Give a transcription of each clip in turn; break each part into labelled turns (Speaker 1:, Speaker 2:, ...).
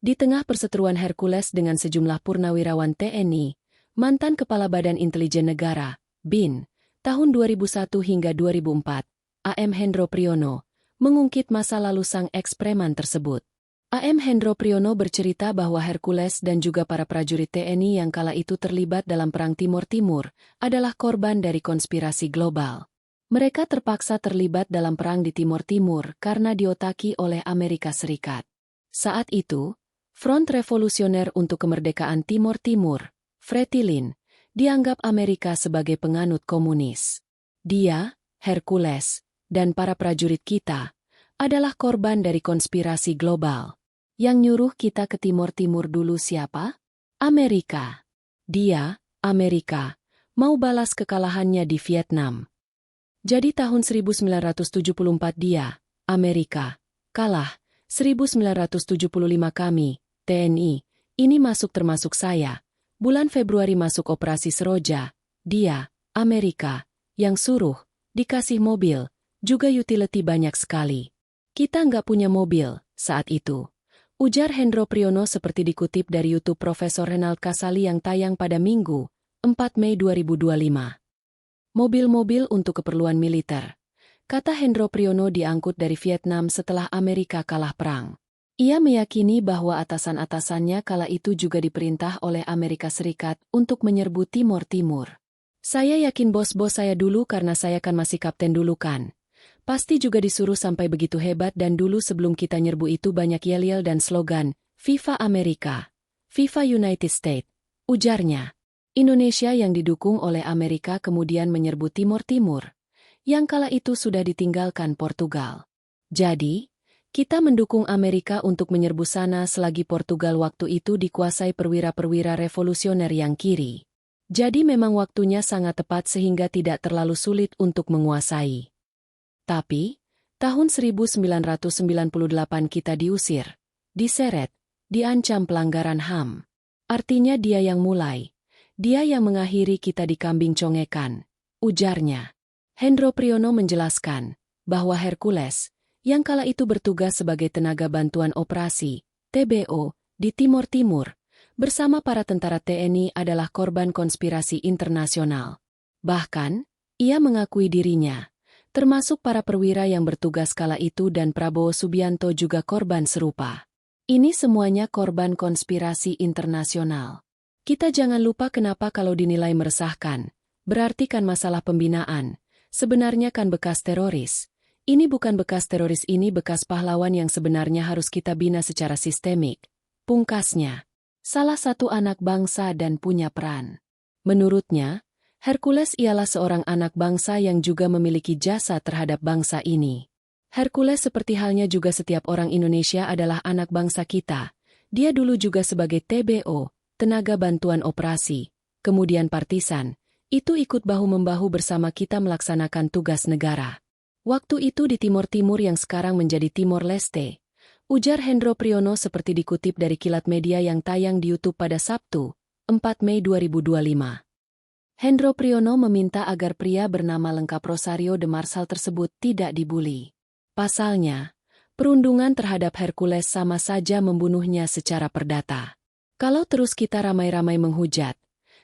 Speaker 1: Di tengah perseteruan Hercules dengan sejumlah purnawirawan TNI, mantan Kepala Badan Intelijen Negara, BIN, tahun 2001 hingga 2004, AM Hendro Priyono, mengungkit masa lalu sang eks-preman tersebut. AM Hendro Priyono bercerita bahwa Hercules dan juga para prajurit TNI yang kala itu terlibat dalam Perang Timur Timur adalah korban dari konspirasi global. Mereka terpaksa terlibat dalam perang di Timur Timur karena diotaki oleh Amerika Serikat. Saat itu, Front Revolusioner untuk Kemerdekaan Timur Timur, Fretilin, dianggap Amerika sebagai penganut komunis. Dia, Hercules, dan para prajurit kita adalah korban dari konspirasi global. Yang nyuruh kita ke Timur Timur dulu siapa? Amerika. Dia, Amerika, mau balas kekalahannya di Vietnam. Jadi tahun 1974 dia, Amerika, kalah. 1975 kami, TNI, ini masuk termasuk saya. Bulan Februari masuk operasi Seroja. Dia, Amerika, yang suruh, dikasih mobil, juga utility banyak sekali. Kita nggak punya mobil, saat itu. Ujar Hendro Priyono seperti dikutip dari YouTube Profesor Renald Kasali yang tayang pada Minggu, 4 Mei 2025. Mobil-mobil untuk keperluan militer. Kata Hendro Priyono diangkut dari Vietnam setelah Amerika kalah perang. Ia meyakini bahwa atasan-atasannya kala itu juga diperintah oleh Amerika Serikat untuk menyerbu Timur Timur. Saya yakin bos-bos saya dulu karena saya kan masih kapten dulu kan. Pasti juga disuruh sampai begitu hebat dan dulu sebelum kita nyerbu itu banyak yel-yel dan slogan, Viva Amerika, Viva United States, ujarnya. Indonesia yang didukung oleh Amerika kemudian menyerbu Timur Timur, yang kala itu sudah ditinggalkan Portugal. Jadi, kita mendukung Amerika untuk menyerbu sana selagi Portugal waktu itu dikuasai perwira-perwira revolusioner yang kiri. Jadi memang waktunya sangat tepat sehingga tidak terlalu sulit untuk menguasai. Tapi, tahun 1998 kita diusir, diseret, diancam pelanggaran HAM. Artinya dia yang mulai. Dia yang mengakhiri kita dikambing congekan, ujarnya. Hendro Priyono menjelaskan bahwa Hercules, yang kala itu bertugas sebagai tenaga bantuan operasi, TBO, di Timur Timur, bersama para tentara TNI adalah korban konspirasi internasional. Bahkan, ia mengakui dirinya, termasuk para perwira yang bertugas kala itu dan Prabowo Subianto juga korban serupa. Ini semuanya korban konspirasi internasional. Kita jangan lupa kenapa kalau dinilai meresahkan, berarti kan masalah pembinaan, sebenarnya kan bekas teroris. Ini bukan bekas teroris, ini bekas pahlawan yang sebenarnya harus kita bina secara sistemik. Pungkasnya, salah satu anak bangsa dan punya peran. Menurutnya, Hercules ialah seorang anak bangsa yang juga memiliki jasa terhadap bangsa ini. Hercules seperti halnya juga setiap orang Indonesia adalah anak bangsa kita. Dia dulu juga sebagai TBO, tenaga bantuan operasi, kemudian partisan, itu ikut bahu-membahu bersama kita melaksanakan tugas negara. Waktu itu di Timur Timur yang sekarang menjadi Timor Leste, ujar Hendro Priyono seperti dikutip dari Kilat Media yang tayang di YouTube pada Sabtu, 4 Mei 2025. Hendro Priyono meminta agar pria bernama lengkap Rosario de Marsal tersebut tidak dibuli. Pasalnya, perundungan terhadap Hercules sama saja membunuhnya secara perdata. Kalau terus kita ramai-ramai menghujat,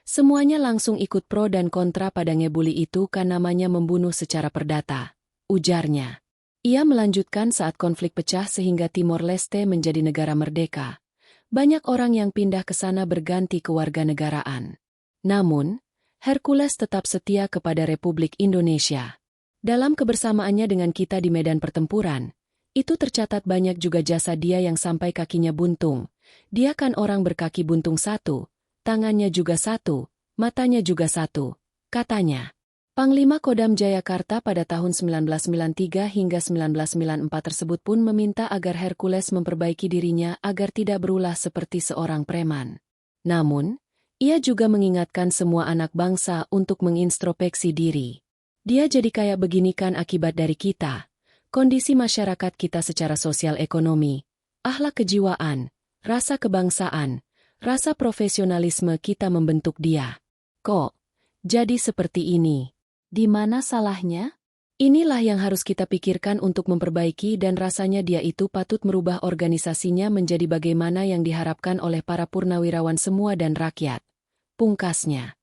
Speaker 1: semuanya langsung ikut pro dan kontra pada ngebuli itu kan namanya membunuh secara perdata, ujarnya. Ia melanjutkan saat konflik pecah sehingga Timor Leste menjadi negara merdeka. Banyak orang yang pindah ke sana berganti kewarganegaraan. Namun, Hercules tetap setia kepada Republik Indonesia. Dalam kebersamaannya dengan kita di medan pertempuran, itu tercatat banyak juga jasa dia yang sampai kakinya buntung. Dia kan orang berkaki buntung satu, tangannya juga satu, matanya juga satu, katanya. Panglima Kodam Jayakarta pada tahun 1993 hingga 1994 tersebut pun meminta agar Hercules memperbaiki dirinya agar tidak berulah seperti seorang preman. Namun, ia juga mengingatkan semua anak bangsa untuk mengintrospeksi diri. Dia jadi kayak begini kan akibat dari kita, kondisi masyarakat kita secara sosial ekonomi, akhlak kejiwaan, rasa kebangsaan, rasa profesionalisme kita membentuk dia. Kok jadi seperti ini? Di mana salahnya? Inilah yang harus kita pikirkan untuk memperbaiki dan rasanya dia itu patut merubah organisasinya menjadi bagaimana yang diharapkan oleh para purnawirawan semua dan rakyat. Pungkasnya.